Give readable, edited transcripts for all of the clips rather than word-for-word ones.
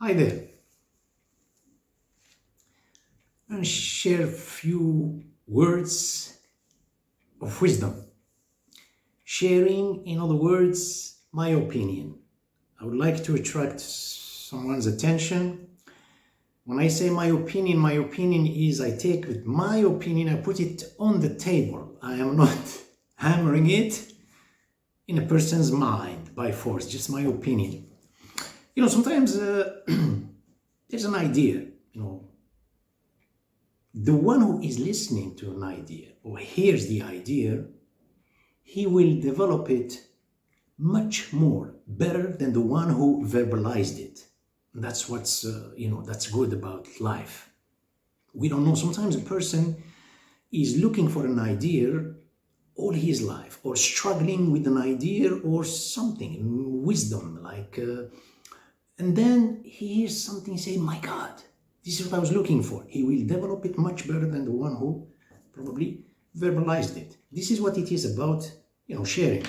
Hi there. I'm going to share a few words of wisdom. Sharing, in other words, my opinion. I would like to attract someone's attention. When I say my opinion is I take with my opinion, I put it on the table. I am not hammering it in a person's mind by force, just my opinion. Sometimes there's an idea, the one who is listening to an idea or hears the idea, he will develop it much more better than the one who verbalized it. And that's what's, that's good about life. We don't know. Sometimes a person is looking for an idea all his life or struggling with an idea or something, wisdom, and then he hears something, say, my God, this is what I was looking for. He will develop it much better than the one who probably verbalized it. This is what it is about, sharing.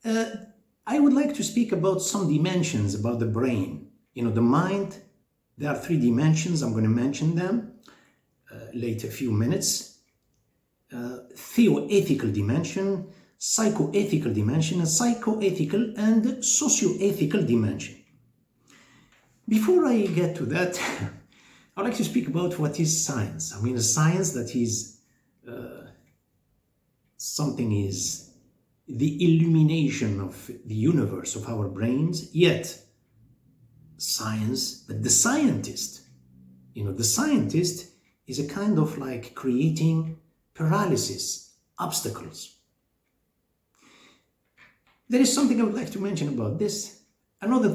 I would like to speak about some dimensions about the brain. The mind, there are 3 dimensions. I'm going to mention them later, a few minutes. Theo-ethical dimension, psycho-ethical dimension, and psycho-ethical and socio-ethical dimension. Before I get to that, I'd like to speak about what is science. I mean, a science that is something is the illumination of the universe, of our brains, yet science, but the scientist, the scientist is a kind of like creating paralysis, obstacles. There is something I would like to mention about this. Another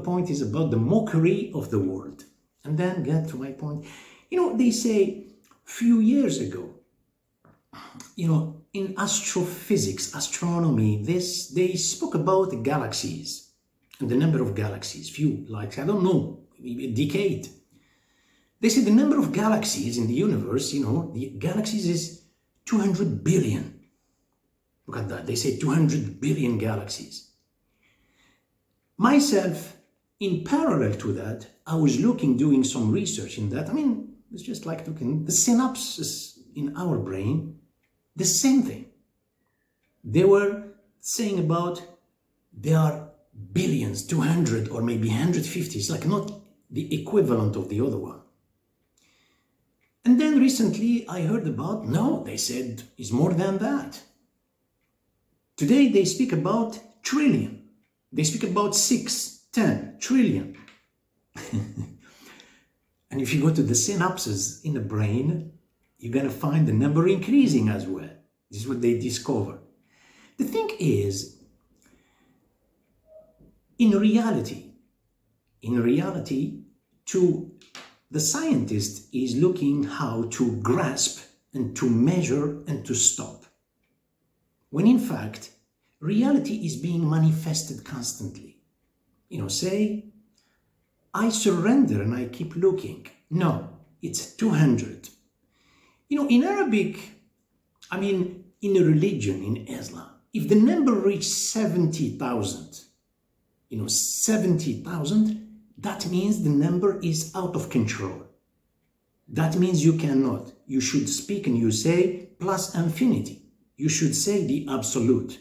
point is about the mockery of the world. And then get to my point. They say few years ago, in astrophysics, astronomy, they spoke about galaxies and the number of galaxies, I don't know, maybe a decade. They said the number of galaxies in the universe, the galaxies is 200 billion. Look at that. They say 200 billion galaxies. Myself, in parallel to that, I was doing some research in that. I mean, it's just like looking, the synapses in our brain, the same thing. They were saying about there are billions, 200 or maybe 150. It's like not the equivalent of the other one. And then recently I heard about, no, they said it's more than that. Today they speak about trillion. They speak about 6, 10 trillion. And if you go to the synapses in the brain, you're going to find the number increasing as well. This is what they discover. The thing is, in reality, the scientist is looking how to grasp and to measure and to stop. When in fact, reality is being manifested constantly. Say, I surrender and I keep looking. No, it's 200. In Arabic, in a religion, in Islam, if the number reaches 70,000, 70,000, that means the number is out of control. That means you cannot. You should speak and you say plus infinity. You should say the absolute.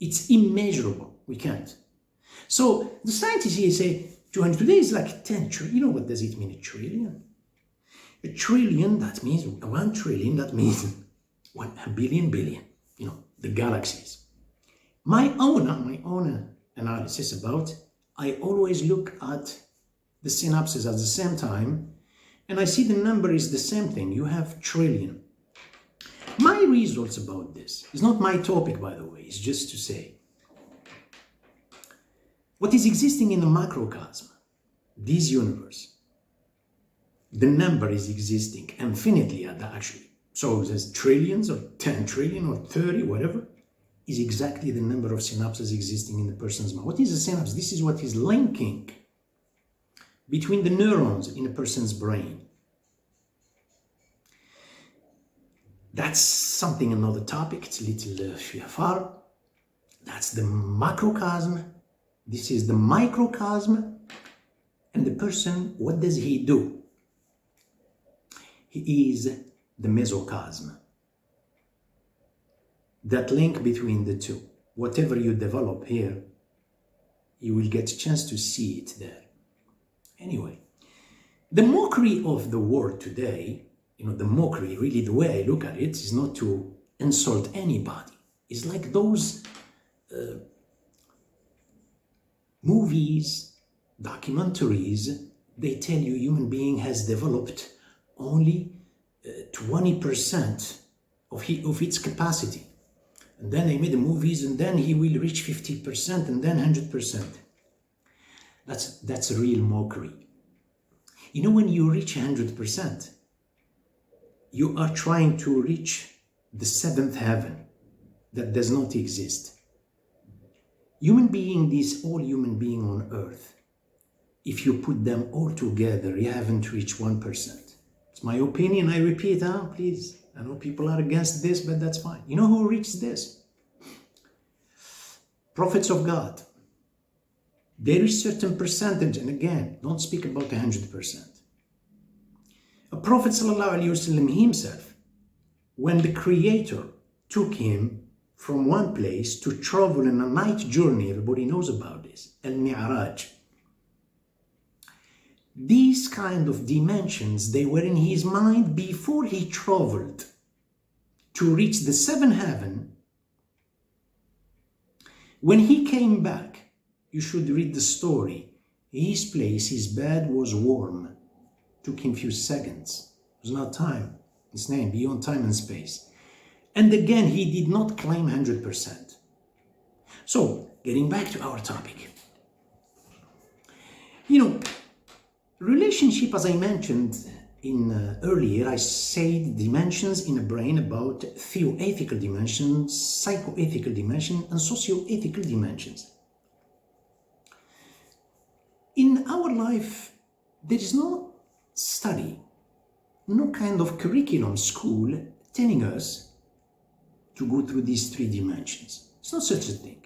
It's immeasurable. We can't. So the scientists here say 200. Today is like 10 trillion. What does it mean, a trillion? A trillion, that means 1 trillion, that means 1 billion, the galaxies. My own analysis about, I always look at the synapses at the same time, and I see the number is the same thing. You have trillion. My results about this is not my topic, by the way. It's just to say what is existing in the macrocosm, this universe. The number is existing infinitely actually. So there's trillions or 10 trillion or 30, whatever, is exactly the number of synapses existing in the person's mind. What is a synapse? This is what is linking between the neurons in a person's brain. That's something, another topic. It's a little far. That's the macrocosm. This is the microcosm. And the person, what does he do? He is the Mesocosm. That link between the two. Whatever you develop here, you will get a chance to see it there. Anyway, the mockery of the word today, the mockery, really the way I look at it, is not to insult anybody. It's like those movies, documentaries, they tell you human being has developed only 20% of its capacity. And then they made the movies, and then he will reach 50%, and then 100%. That's a real mockery. When you reach 100%, you are trying to reach the seventh heaven that does not exist. All human being on earth, if you put them all together, you haven't reached 1%. It's my opinion, I repeat, please. I know people are against this, but that's fine. You know who reached this? Prophets of God. There is certain percentage, and again, don't speak about 100%. A Prophet ﷺ himself, when the Creator took him from one place to travel in a night journey, everybody knows about this, Al-Mi'raj. These kind of dimensions, they were in his mind before he traveled to reach the seventh heaven. When he came back, you should read the story. His place, his bed was warm. Took him a few seconds. It was not time. His name, beyond time and space. And again, he did not claim 100%. So, getting back to our topic. Relationship, as I mentioned earlier, I said dimensions in the brain about theo-ethical dimensions, psycho-ethical dimension, and socio-ethical dimensions. In our life, there is no study, no kind of curriculum school telling us to go through these three dimensions. It's not such a thing.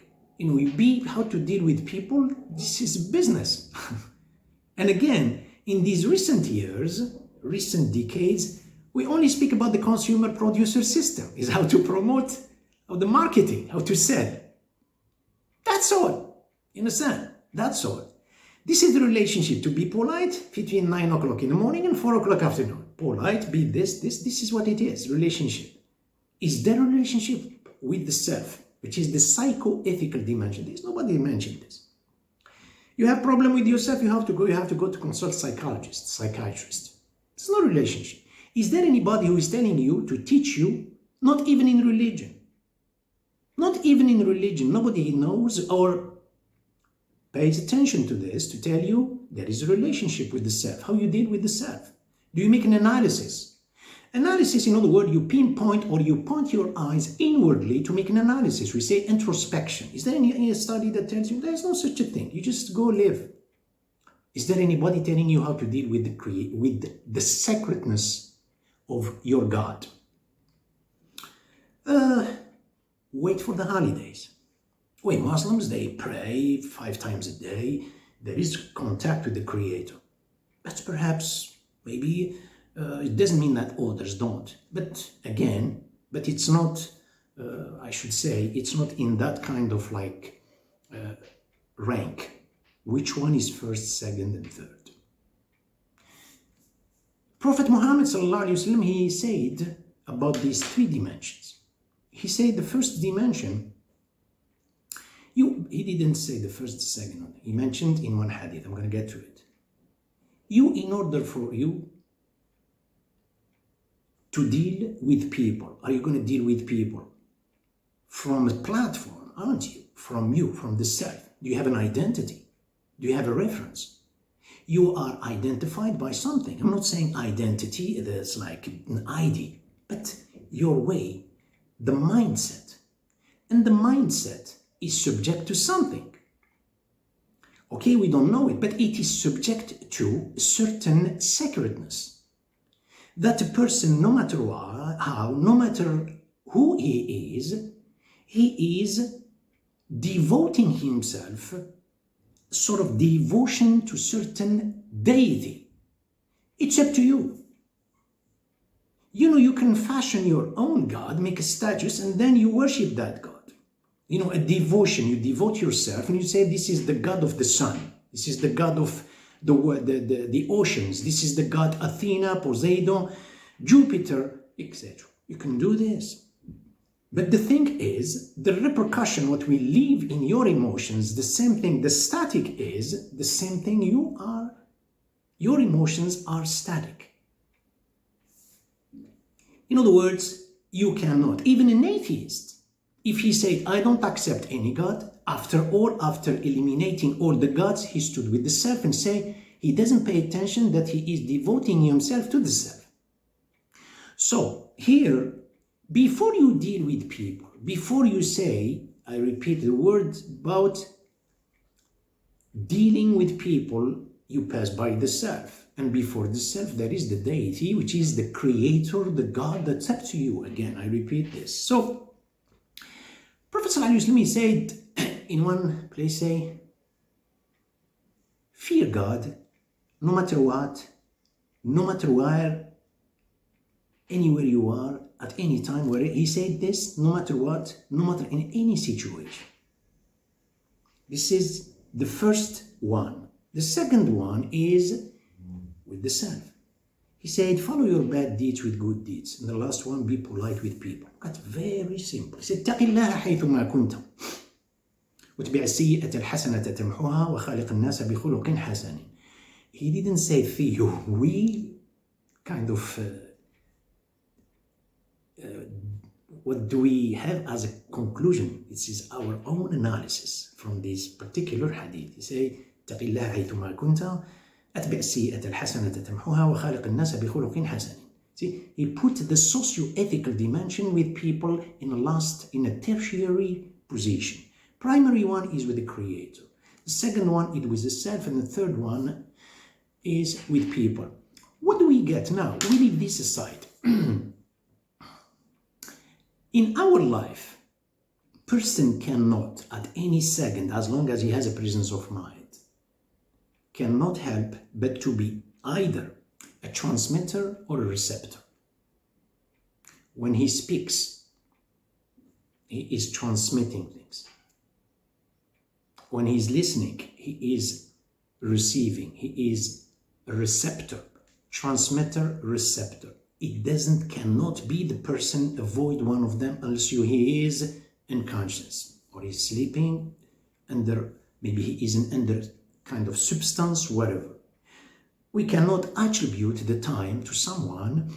How to deal with people, this is business. And again, in these recent years, recent decades, we only speak about the consumer-producer system, is how to promote, how the marketing, how to sell. That's all. You understand? That's all. This is the relationship, to be polite between 9 o'clock in the morning and 4 o'clock afternoon. Polite, be this is what it is, relationship. Is there a relationship with the self, which is the psycho-ethical dimension? There's nobody mentioned this. You have problem with yourself, you have to go to consult psychiatrist. It's not a relationship. Is there anybody who is telling you to teach you, not even in religion? Not even in religion, nobody knows or pays attention to this to tell you there is a relationship with the self, how you deal with the self. Do you make an analysis? Analysis, in other words, you pinpoint or you point your eyes inwardly to make an analysis. We say introspection. Is there any study that tells you there's no such a thing? You just go live. Is there anybody telling you how to deal with the sacredness of your God? Wait for the holidays. Muslims, they pray 5 times a day. There is contact with the Creator. But perhaps, maybe, it doesn't mean that others don't. But again, it's not, I should say, it's not in that kind of rank. Which one is first, second, and third? Prophet Muhammad ﷺ, he said about these 3 dimensions. He said the first dimension, he didn't say the first, second. He mentioned in one hadith, I'm going to get to it. In order for you to deal with people, are you going to deal with people from a platform, aren't you? From the self. Do you have an identity? Do you have a reference? You are identified by something. I'm not saying identity, that's like an ID, but your way, the mindset. And the mindset is subject to something. Okay, we don't know it, but it is subject to certain sacredness. That a person, no matter how, no matter who he is devoting himself sort of devotion to certain deity. It's up to you. You can fashion your own God, make a statue, and then you worship that God. A devotion, you devote yourself and you say, this is the God of the sun. This is the God of the oceans. This is the God Athena, Poseidon, Jupiter, etc. You can do this. But the thing is, the repercussion, what we leave in your emotions, the same thing, the static is the same thing you are. Your emotions are static. In other words, you cannot, even an atheist, if he said, I don't accept any God, after eliminating all the gods, he stood with the self and say, he doesn't pay attention that he is devoting himself to the self. So here, before you deal with people, before you say, I repeat the word about dealing with people, you pass by the self. And before the self, there is the deity, which is the creator, the God that's up to you. Again, I repeat this. So, Prophet ﷺ said in one place, say, fear God, no matter what, no matter where, anywhere you are, at any time, where he said this, no matter what, no matter in any situation. This is the first one. The second one is with the self. He said, follow your bad deeds with good deeds. And the last one, be polite with people. That's very simple. He said, اتق الله حيثما كنت واتبع السيئة الحسنة تمحوها وخالق الناس بخلق حسن. He didn't say Theo. We kind of what do we have as a conclusion? This is our own analysis from this particular hadith. He said, اتق الله حيثما كنت أتبع السيئة الحسنة تمحوها وخالق الناس بخلق حسن. See, he put the socio-ethical dimension with people in a tertiary position. Primary one is with the creator. The second one is with the self, and the third one is with people. What do we get now? We leave this aside. In our life, person cannot at any second, as long as he has a presence of mind, cannot help but to be either a transmitter or a receptor. When he speaks, he is transmitting things. When he's listening, he is receiving. He is a receptor, transmitter, receptor. It cannot be the person, avoid one of them unless he is unconscious or he's sleeping under, maybe he isn't under kind of substance, whatever. We cannot attribute the time to someone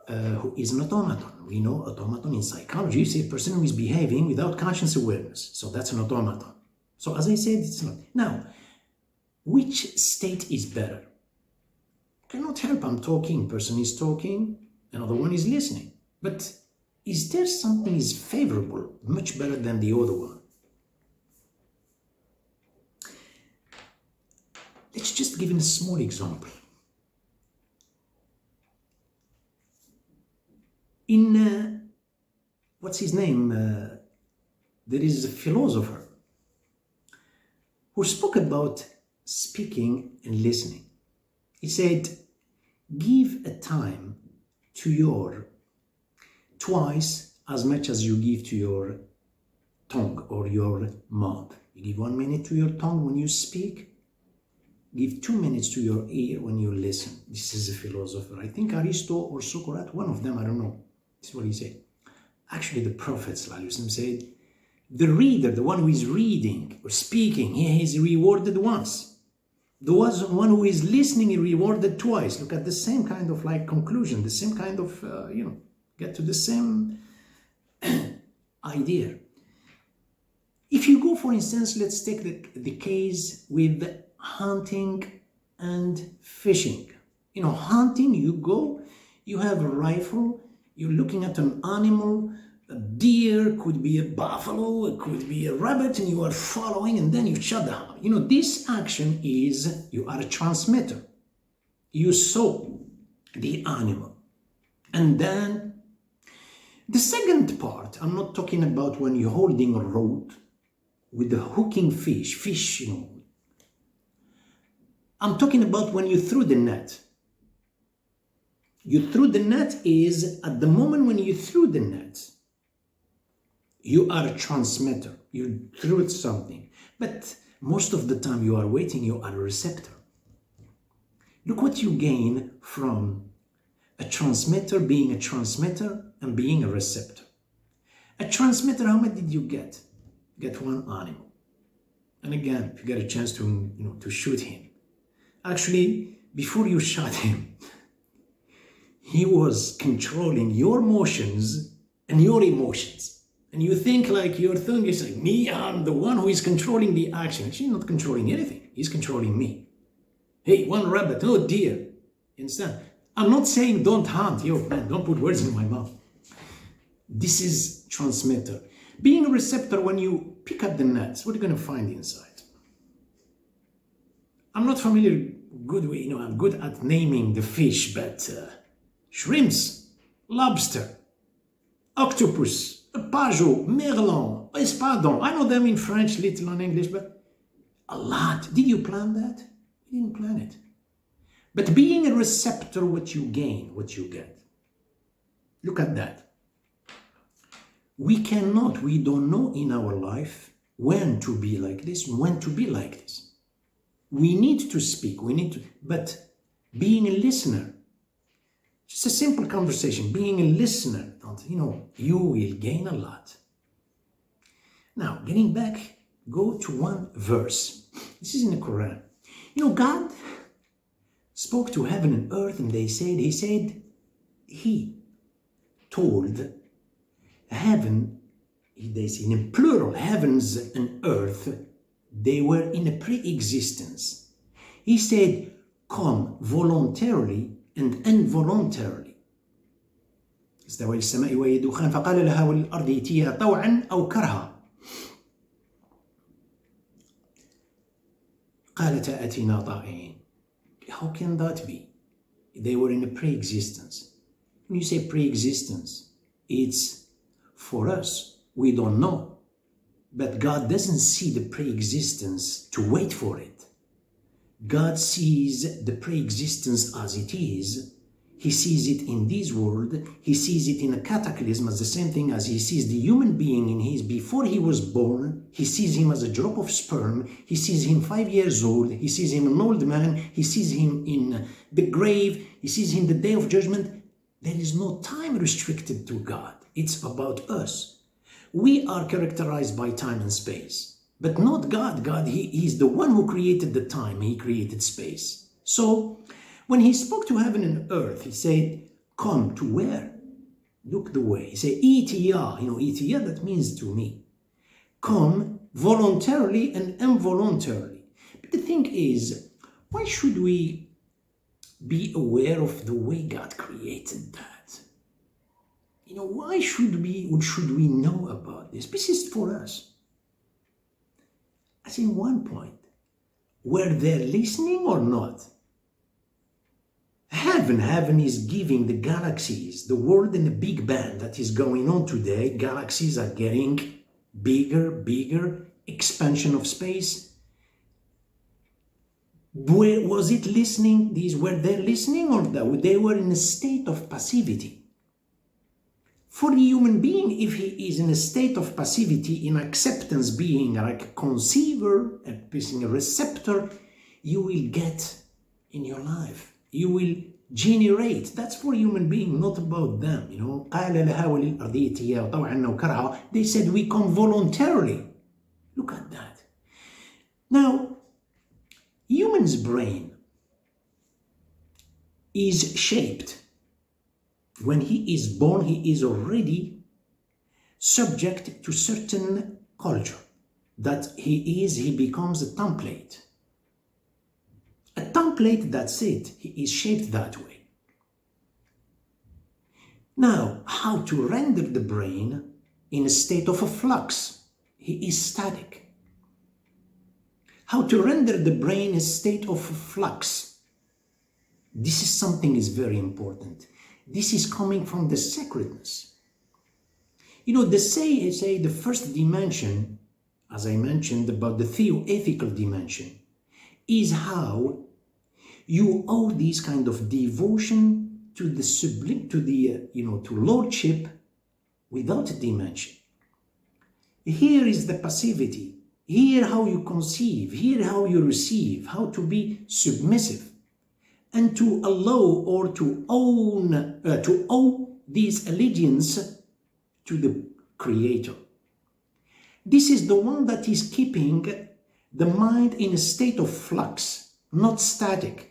who is an automaton. We know automaton in psychology is a person who is behaving without conscious awareness. So that's an automaton. So as I said, it's not. Now, which state is better? Cannot help, I'm talking, person is talking, another one is listening. But is there something is favorable, much better than the other one? Let's just give him a small example. In, what's his name? There is a philosopher who spoke about speaking and listening. He said, give a time to your twice as much as you give to your tongue or your mouth. You give 1 minute to your tongue when you speak. Give 2 minutes to your ear when you listen. This is a philosopher. I think Aristotle or Socrates, one of them, I don't know. This is what he said. Actually, the Prophet ﷺ said, the reader, the one who is reading or speaking, he is rewarded once. The one who is listening is rewarded twice. Look at the same kind of like conclusion, the same kind of, get to the same idea. If you go, for instance, let's take the case with hunting and fishing. Hunting, you go, you have a rifle, you're looking at an animal, a deer, could be a buffalo, it could be a rabbit, and you are following, and then you shut the hound. This action is, you are a transmitter. You saw the animal. And then, the second part, I'm not talking about when you're holding a rod with the hooking fish, I'm talking about when you threw the net. You threw the net is at the moment when you threw the net. You are a transmitter. You threw something. But most of the time you are waiting, you are a receptor. Look what you gain from a transmitter being a transmitter and being a receptor. A transmitter, how much did you get? Get one animal. And again, if you get a chance to shoot him. Actually, before you shot him, he was controlling your motions and your emotions. And you think like your thing is like, me, I'm the one who is controlling the action. She's not controlling anything. He's controlling me. Hey, one rabbit, oh dear. Understand? I'm not saying don't hunt. Yo, man, don't put words in my mouth. This is transmitter. Being a receptor, when you pick up the nets, what are you going to find inside? I'm not familiar I'm good at naming the fish, but shrimps, lobster, octopus, pajot, merlan, espadon. I know them in French, little in English, but a lot. Did you plan that? You didn't plan it. But being a receptor, what you gain, what you get. Look at that. We don't know in our life when to be like this, when to be like this. We need to speak, but being a listener, just a simple conversation, being a listener, you will gain a lot. Now, getting back, go to one verse. This is in the Quran. God spoke to heaven and earth, and he told heaven, they say in plural, heavens and earth, they were in a pre-existence. He said, come voluntarily and involuntarily. استوى السماء وهي دخان فقال لها وللأرض ائتيا طوعا أو كرها قالتا أتينا طائعين. How can that be? They were in a pre-existence. When you say pre-existence, it's for us. We don't know. But God doesn't see the pre-existence to wait for it. God sees the pre-existence as it is. He sees it in this world. He sees it in a cataclysm as the same thing as he sees the human being in his, before he was born. He sees him as a drop of sperm. He sees him 5 years old. He sees him an old man. He sees him in the grave. He sees him the day of judgment. There is no time restricted to God. It's about us. We are characterized by time and space, but not God. God, he's the one who created the time. He created space. So when he spoke to heaven and earth, he said, come to where? Look the way. He said, itiya. Itiya, that means to me. Come voluntarily and involuntarily. But the thing is, why should we be aware of the way God created that? Why should we know about this? This is for us. As in one point, were they listening or not? Heaven is giving the galaxies, the world in a big bang that is going on today. Galaxies are getting bigger, expansion of space. Was it listening? Were they listening, or they were in a state of passivity? For the human being, if he is in a state of passivity, in acceptance, being like a conceiver, a receptor, you will get in your life. You will generate. That's for human being, not about them. They said we come voluntarily. Look at that. Now, human's brain is shaped. When he is born, he is already subject to certain culture. That he becomes a template. A template, that's it. He is shaped that way. Now, how to render the brain in a state of a flux? He is static. How to render the brain in a state of flux? This is something is very important. This is coming from the sacredness. They say the first dimension, as I mentioned about the Theo-Ethical dimension, is how You owe this kind of devotion to the sublime, to the, to Lordship without a dimension. Here is the passivity. Here how you conceive. Here how you receive. How to be submissive. And to allow or to owe this allegiance to the Creator. This is the one that is keeping the mind in a state of flux, not static.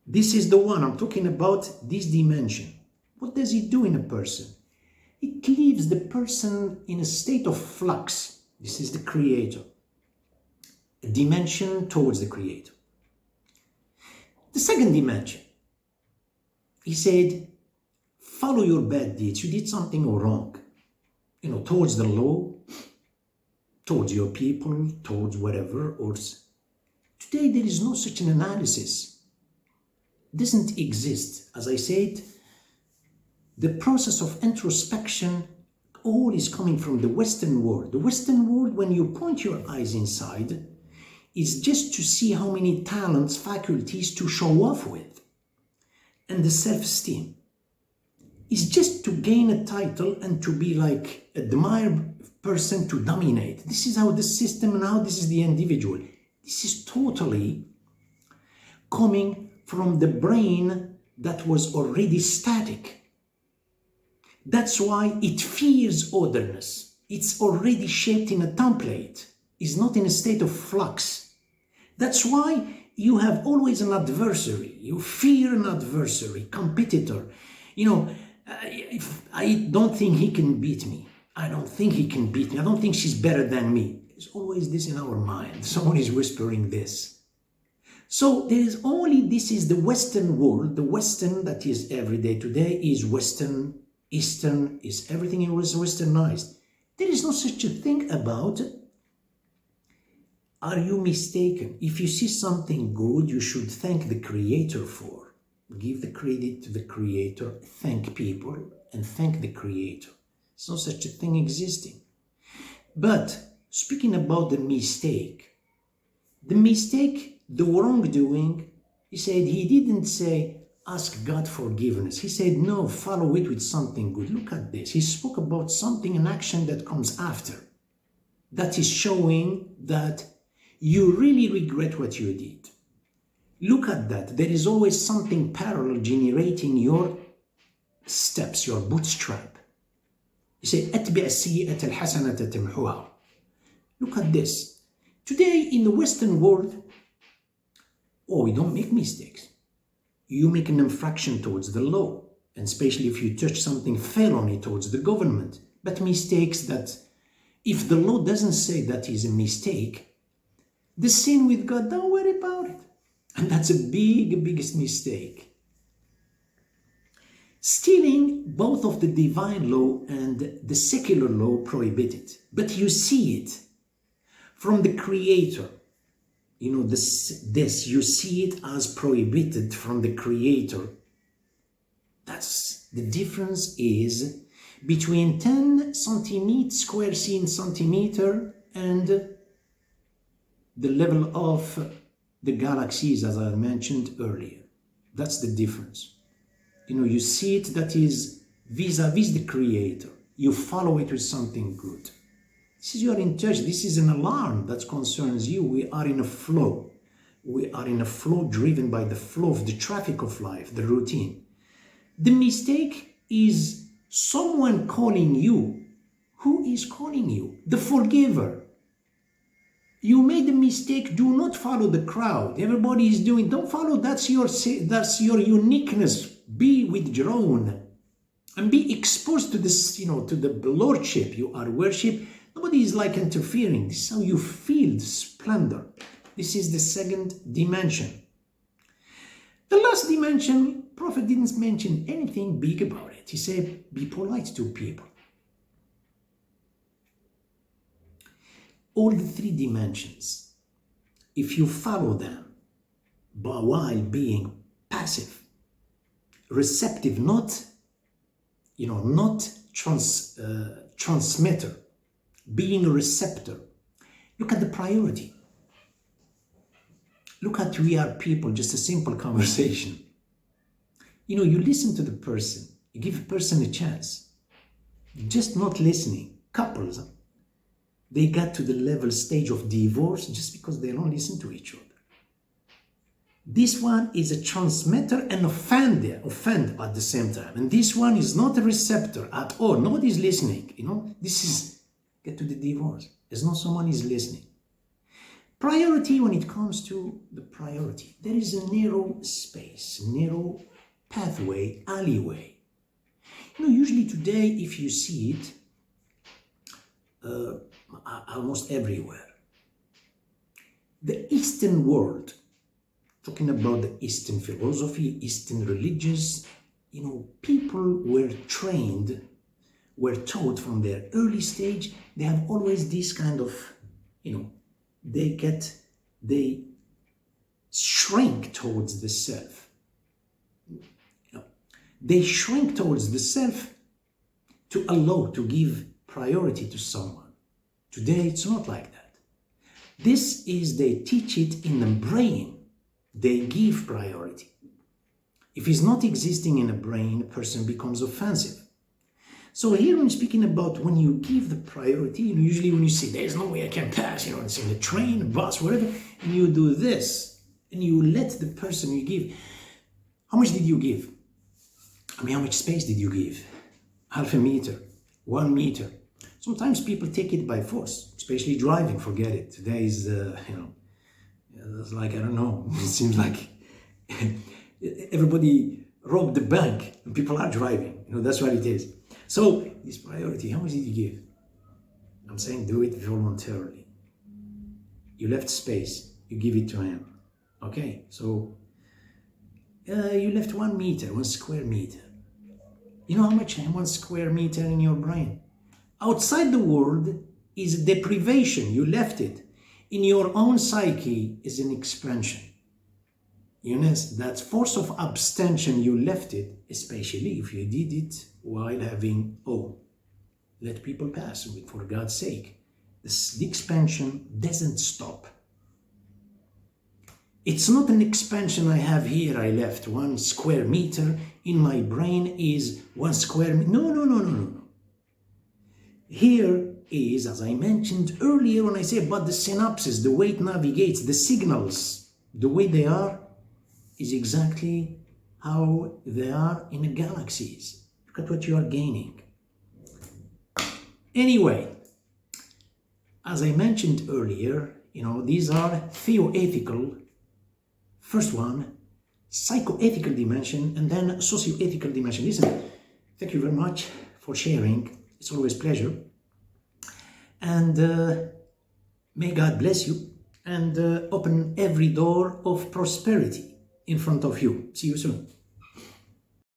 This is the one I'm talking about, this dimension. What does it do in a person? It leaves the person in a state of flux. This is the Creator. A dimension towards the Creator. The second dimension, he said, follow your bad deeds. You did something wrong, towards the law, towards your people, towards whatever. Or today there is no such an analysis. It doesn't exist. As I said, the process of introspection all is coming from the Western world. The Western world, when you point your eyes inside, is just to see how many talents, faculties to show off with. And the self-esteem is just to gain a title and to be like admired person to dominate. This is how the system and how this is the individual. This is totally coming from the brain that was already static. That's why it fears otherness. It's already shaped in a template. It's not in a state of flux. That's why you have always an adversary. You fear an adversary, competitor. I don't think he can beat me. I don't think he can beat me. I don't think she's better than me. There's always this in our mind. Someone is whispering this. So there is only, this is the Western world. The Western that is every day today is Western, Eastern, is everything is Westernized. There is no such a thing about, are you mistaken? If you see something good, you should thank the Creator for. Give the credit to the Creator, thank people, and thank the Creator. There's no such a thing existing. But speaking about the mistake, the wrongdoing, he said, he didn't say, ask God forgiveness. He said, no, follow it with something good. Look at this. He spoke about something, an action that comes after. That is showing that you really regret what you did. Look at that. There is always something parallel generating your steps, your bootstrap. You say, أتبع السيئة الحسنة تمحوها. Look at this. Today in the Western world, we don't make mistakes. You make an infraction towards the law, and especially if you touch something felony towards the government. But mistakes that, if the law doesn't say that is a mistake, the sin with God, don't worry about it. And that's a biggest mistake. Stealing, both of the divine law and the secular law prohibited. But you see it from the Creator. This you see it as prohibited from the Creator. That's the difference is between 10 square centimeter and the level of the galaxies, as I mentioned earlier. That's the difference. You see it, that is vis-a-vis the Creator. You follow it with something good. This is, you are in touch. This is an alarm that concerns you. We are in a flow. We are in a flow driven by the flow of the traffic of life, the routine. The mistake is someone calling you. Who is calling you? The forgiver. You made a mistake. Do not follow the crowd. Everybody is doing. Don't follow. That's your uniqueness. Be withdrawn and be exposed to this, to the Lordship you are worship. Nobody is like interfering. This is how you feel the splendor. This is the second dimension. The last dimension, Prophet didn't mention anything big about it. He said, be polite to people. All the three dimensions, if you follow them, but while being passive, receptive, not transmitter, being a receptor. Look at the priority. Look at we are people, just a simple conversation. You know, you listen to the person, you give a person a chance. Just not listening. Couples, they got to the level stage of divorce just because they don't listen to each other. This one is a transmitter and offend at the same time. And this one is not a receptor at all. Nobody's listening, you know. This is, get to the divorce. There's no someone is listening. Priority, when it comes to the priority, there is a narrow space, narrow pathway, alleyway. You know, usually today, if you see it, almost everywhere. The Eastern world, talking about the Eastern philosophy, Eastern religions, you know, people were trained, were taught from their early stage, they have always this kind of, you know, they shrink towards the self. You know, they shrink towards the self to allow, to give priority to someone. Today, it's not like that. This is, they teach it in the brain. They give priority. If it's not existing in a brain, a person becomes offensive. So here I'm speaking about when you give the priority, you know, usually when you say, there's no way I can pass, you know, it's in the train, the bus, whatever, and you do this, and you let the person you give, how much did you give? I mean, how much space did you give? Half a meter, 1 meter. Sometimes people take it by force, especially driving, forget it. Today is, you know, it's like, I don't know, it seems like everybody robbed the bank and people are driving, you know, that's what it is. So, this priority, how much did you give? I'm saying do it voluntarily. You left space, you give it to him. Okay, so you left 1 meter, 1 square meter. You know how much 1 square meter in your brain? Outside the world is deprivation, you left it. In your own psyche is an expansion. You know, that force of abstention, you left it, especially if you did it while having, let people pass, for God's sake. The expansion doesn't stop. It's not an expansion I have here, I left 1 square meter, in my brain is 1 square meter. No. Here is, as I mentioned earlier when I say about the synapses, the way it navigates, the signals, the way they are, is exactly how they are in the galaxies. Look at what you are gaining. Anyway, as I mentioned earlier, you know, these are theo-ethical. First one, psycho-ethical dimension, and then socio-ethical dimension. Listen, thank you very much for sharing. It's always a pleasure. And may God bless you and open every door of prosperity in front of you. See you soon.